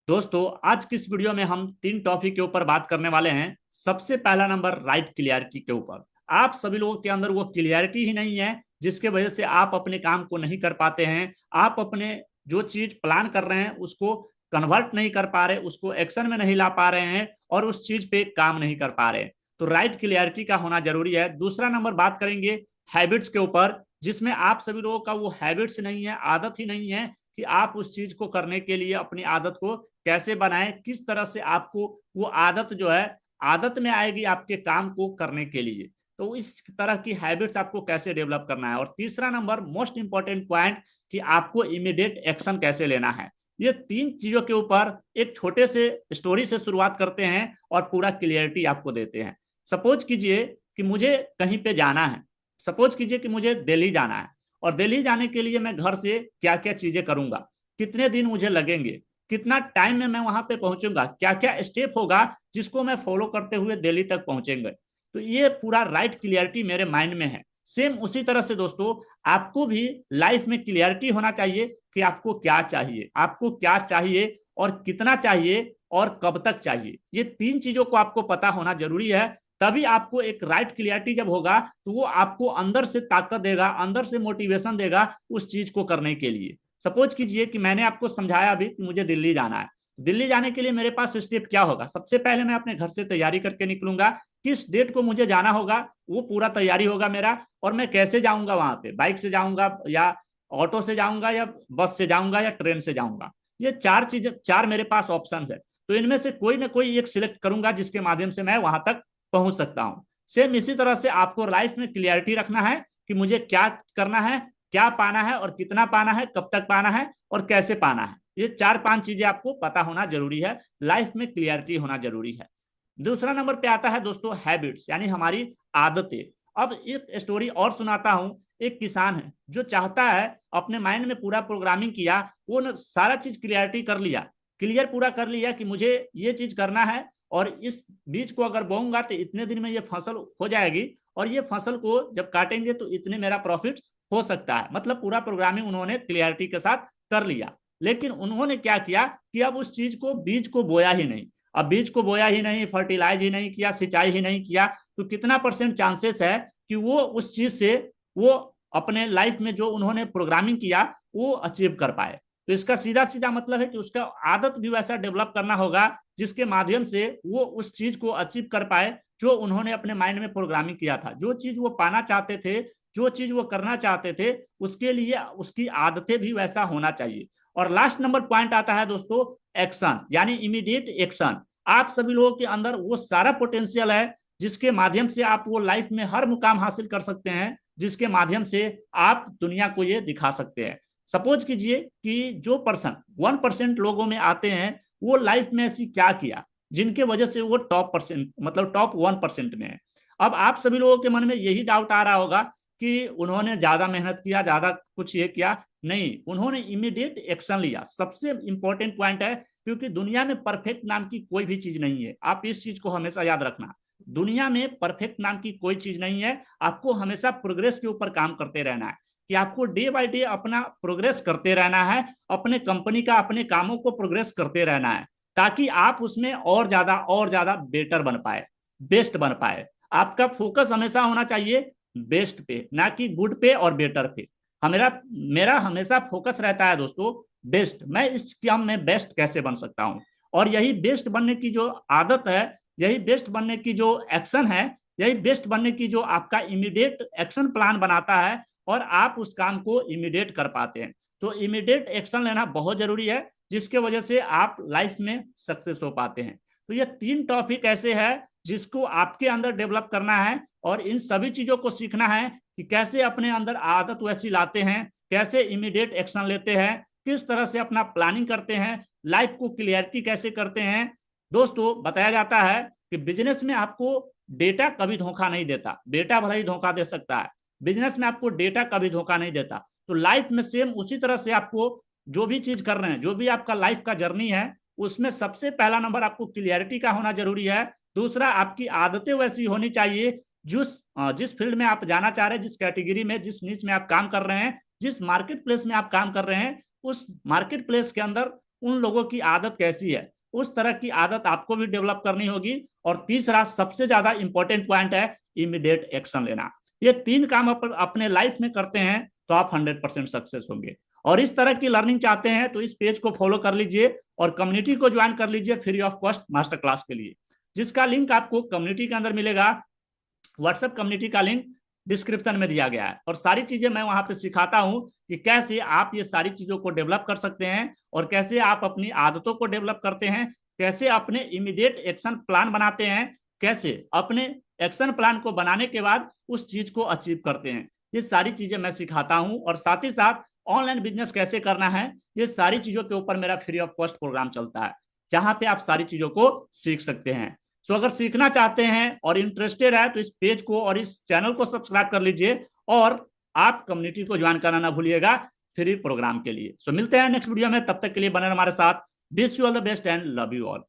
दोस्तों, आज की इस वीडियो में हम तीन टॉपिक के ऊपर बात करने वाले हैं। सबसे पहला नंबर राइट क्लियरिटी के ऊपर। आप सभी लोगों के अंदर वो क्लियरिटी ही नहीं है, जिसके वजह से आप अपने काम को नहीं कर पाते हैं। आप अपने जो चीज प्लान कर रहे हैं उसको कन्वर्ट नहीं कर पा रहे, उसको एक्शन में नहीं ला पा रहे हैं और उस चीज पे काम नहीं कर पा रहे हैं। तो राइट क्लियरिटी का होना जरूरी है। दूसरा नंबर बात करेंगे हैबिट्स के ऊपर, जिसमें आप सभी लोगों का वो हैबिट्स नहीं है, आदत ही नहीं है कि आप उस चीज को करने के लिए अपनी आदत को कैसे बनाएं, किस तरह से आपको वो आदत जो है आदत में आएगी आपके काम को करने के लिए। तो इस तरह की हैबिट्स आपको कैसे डेवलप करना है। और तीसरा नंबर मोस्ट इंपॉर्टेंट पॉइंट कि आपको इमीडिएट एक्शन कैसे लेना है। ये तीन चीजों के ऊपर एक छोटे से स्टोरी से शुरुआत करते हैं और पूरा क्लियरिटी आपको देते हैं। सपोज कीजिए कि मुझे कहीं पे जाना है। सपोज कीजिए कि मुझे दिल्ली जाना है और दिल्ली जाने के लिए मैं घर से क्या क्या चीजें करूंगा, कितने दिन मुझे लगेंगे, कितना टाइम में मैं वहां पे पहुंचूंगा, क्या क्या स्टेप होगा जिसको मैं फॉलो करते हुए दिल्ली तक पहुंचेंगे। तो ये पूरा राइट क्लियरिटी मेरे माइंड में है। सेम उसी तरह से दोस्तों, आपको भी लाइफ में क्लियरिटी होना चाहिए कि आपको क्या चाहिए, आपको क्या चाहिए और कितना चाहिए और कब तक चाहिए। ये तीन चीजों को आपको पता होना जरूरी है। तभी आपको एक राइट क्लियरिटी जब होगा तो वो आपको अंदर से ताकत देगा, अंदर से मोटिवेशन देगा उस चीज को करने के लिए। सपोज कीजिए कि मैंने आपको समझाया अभी कि मुझे दिल्ली जाना है। दिल्ली जाने के लिए मेरे पास स्टेप क्या होगा। सबसे पहले मैं अपने घर से तैयारी करके निकलूंगा, किस डेट को मुझे जाना होगा वो पूरा तैयारी होगा मेरा। और मैं कैसे जाऊंगा वहां पे, बाइक से जाऊंगा या ऑटो से जाऊंगा या बस से जाऊंगा या ट्रेन से जाऊंगा। ये चार चीजें, चार मेरे पास ऑप्शन है। तो इनमें से कोई ना कोई एक सिलेक्ट करूंगा जिसके माध्यम से मैं वहां तक पहुंच सकता हूं। सेम इसी तरह से आपको लाइफ में क्लियरिटी रखना है कि मुझे क्या करना है, क्या पाना है और कितना पाना है, कब तक पाना है और कैसे पाना है। ये चार पांच चीजें आपको पता होना जरूरी है। लाइफ में क्लियरिटी होना जरूरी है। दूसरा नंबर पे आता है दोस्तों हैबिट्स, यानी हमारी आदतें। अब एक स्टोरी और सुनाता हूं। एक किसान है जो चाहता है, अपने माइंड में पूरा प्रोग्रामिंग किया, वो न सारा चीज क्लियरिटी कर लिया, क्लियर पूरा कर लिया कि मुझे ये चीज करना है और इस बीज को अगर बोऊंगा तो इतने दिन में ये फसल हो जाएगी और ये फसल को जब काटेंगे तो इतने मेरा प्रॉफिट हो सकता है। मतलब पूरा प्रोग्रामिंग उन्होंने क्लियरिटी के साथ कर लिया। लेकिन उन्होंने क्या किया कि अब उस चीज को, बीज को बोया ही नहीं। अब बीज को बोया ही नहीं, फर्टिलाइज ही नहीं किया, सिंचाई ही नहीं किया, तो कितना परसेंट चांसेस है कि वो उस चीज से वो अपने लाइफ में जो उन्होंने प्रोग्रामिंग किया वो अचीव कर पाए। तो इसका सीधा सीधा मतलब है कि उसका आदत भी वैसा डेवलप करना होगा जिसके माध्यम से वो उस चीज को अचीव कर पाए जो उन्होंने अपने माइंड में प्रोग्रामिंग किया था। जो चीज वो पाना चाहते थे, जो चीज वो करना चाहते थे, उसके लिए उसकी आदतें भी वैसा होना चाहिए। और लास्ट नंबर पॉइंट आता है दोस्तों एक्शन, यानी इमीडिएट एक्शन। आप सभी लोगों के अंदर वो सारा पोटेंशियल है जिसके माध्यम से आप वो लाइफ में हर मुकाम हासिल कर सकते हैं, जिसके माध्यम से आप दुनिया को ये दिखा सकते हैं। सपोज कीजिए कि जो पर्सन 1% लोगों में आते हैं, वो लाइफ में ऐसी क्या किया जिनके वजह से वो टॉप परसेंट, मतलब टॉप 1% में है। अब आप सभी लोगों के मन में यही डाउट आ रहा होगा कि उन्होंने ज्यादा मेहनत किया, ज्यादा कुछ ये किया। नहीं, उन्होंने इमीडिएट एक्शन लिया। सबसे इंपॉर्टेंट पॉइंट है, क्योंकि दुनिया में परफेक्ट नाम की कोई भी चीज नहीं है। आप इस चीज को हमेशा याद रखना। दुनिया में परफेक्ट नाम की कोई चीज नहीं है। आपको हमेशा प्रोग्रेस के ऊपर काम करते रहना है कि आपको डे बाय डे अपना प्रोग्रेस करते रहना है, अपने कंपनी का, अपने कामों को प्रोग्रेस करते रहना है, ताकि आप उसमें और ज्यादा बेटर बन पाए, बेस्ट बन पाए। आपका फोकस हमेशा होना चाहिए बेस्ट पे, ना कि गुड पे और बेटर पे। मेरा मेरा हमेशा फोकस रहता है दोस्तों बेस्ट। मैं इस काम में बेस्ट कैसे बन सकता हूँ। और यही बेस्ट बनने की जो आदत है, यही बेस्ट बनने की जो एक्शन है, यही बेस्ट बनने की जो आपका इमीडिएट एक्शन प्लान बनाता है और आप उस काम को इमीडिएट कर पाते हैं। तो इमीडिएट एक्शन लेना बहुत जरूरी है, जिसके वजह से आप लाइफ में सक्सेस हो पाते हैं। तो ये तीन टॉपिक ऐसे हैं जिसको आपके अंदर डेवलप करना है और इन सभी चीजों को सीखना है कि कैसे अपने अंदर आदत वैसी लाते हैं, कैसे इमीडिएट एक्शन लेते हैं, किस तरह से अपना प्लानिंग करते हैं, लाइफ को क्लियरिटी कैसे करते हैं। दोस्तों, बताया जाता है कि बिजनेस में आपको डेटा कभी धोखा नहीं देता। डेटा भले ही धोखा दे सकता है, बिजनेस में आपको डेटा कभी धोखा नहीं देता। तो लाइफ में सेम उसी तरह से आपको जो भी चीज कर रहे हैं, जो भी आपका लाइफ का जर्नी है, उसमें सबसे पहला नंबर आपको क्लियरिटी का होना जरूरी है। दूसरा, आपकी आदतें वैसी होनी चाहिए जिस जिस फील्ड में आप जाना चाह रहे हैं, जिस कैटेगरी में, जिस नीच में आप काम कर रहे हैं, जिस मार्केट प्लेस में आप काम कर रहे हैं, उस मार्केट प्लेस के अंदर उन लोगों की आदत कैसी है, उस तरह की आदत आपको भी डेवलप करनी होगी। और तीसरा सबसे ज्यादा इंपॉर्टेंट पॉइंट है इमीडिएट एक्शन लेना। ये तीन काम अपने लाइफ में करते हैं तो आप 100% सक्सेस होंगे। और इस तरह की लर्निंग चाहते हैं तो इस पेज को फॉलो कर लीजिए और कम्युनिटी को ज्वाइन कर लीजिए free of cost master class के लिए, जिसका लिंक आपको कम्युनिटी के अंदर मिलेगा। व्हाट्सएप कम्युनिटी का लिंक डिस्क्रिप्शन में दिया गया है और सारी चीजें मैं वहां पे सिखाता हूं कि कैसे आप ये सारी चीजों को डेवलप कर सकते हैं और कैसे आप अपनी आदतों को डेवलप करते हैं, कैसे अपने इमीडिएट एक्शन प्लान बनाते हैं, कैसे अपने एक्शन प्लान को बनाने के बाद उस चीज को अचीव करते हैं। ये सारी चीजें मैं सिखाता हूं और साथ ही साथ ऑनलाइन बिजनेस कैसे करना है, ये सारी चीजों के ऊपर मेरा फ्री ऑफ कॉस्ट प्रोग्राम चलता है, जहां पे आप सारी चीजों को सीख सकते हैं। सो अगर सीखना चाहते हैं और इंटरेस्टेड है तो इस पेज को और इस चैनल को सब्सक्राइब कर लीजिए और आप कम्युनिटी को ज्वाइन करना ना भूलिएगा फ्री प्रोग्राम के लिए। सो मिलते हैं नेक्स्ट वीडियो में, तब तक के लिए बने हमारे साथ। Wish you all the best and love you all.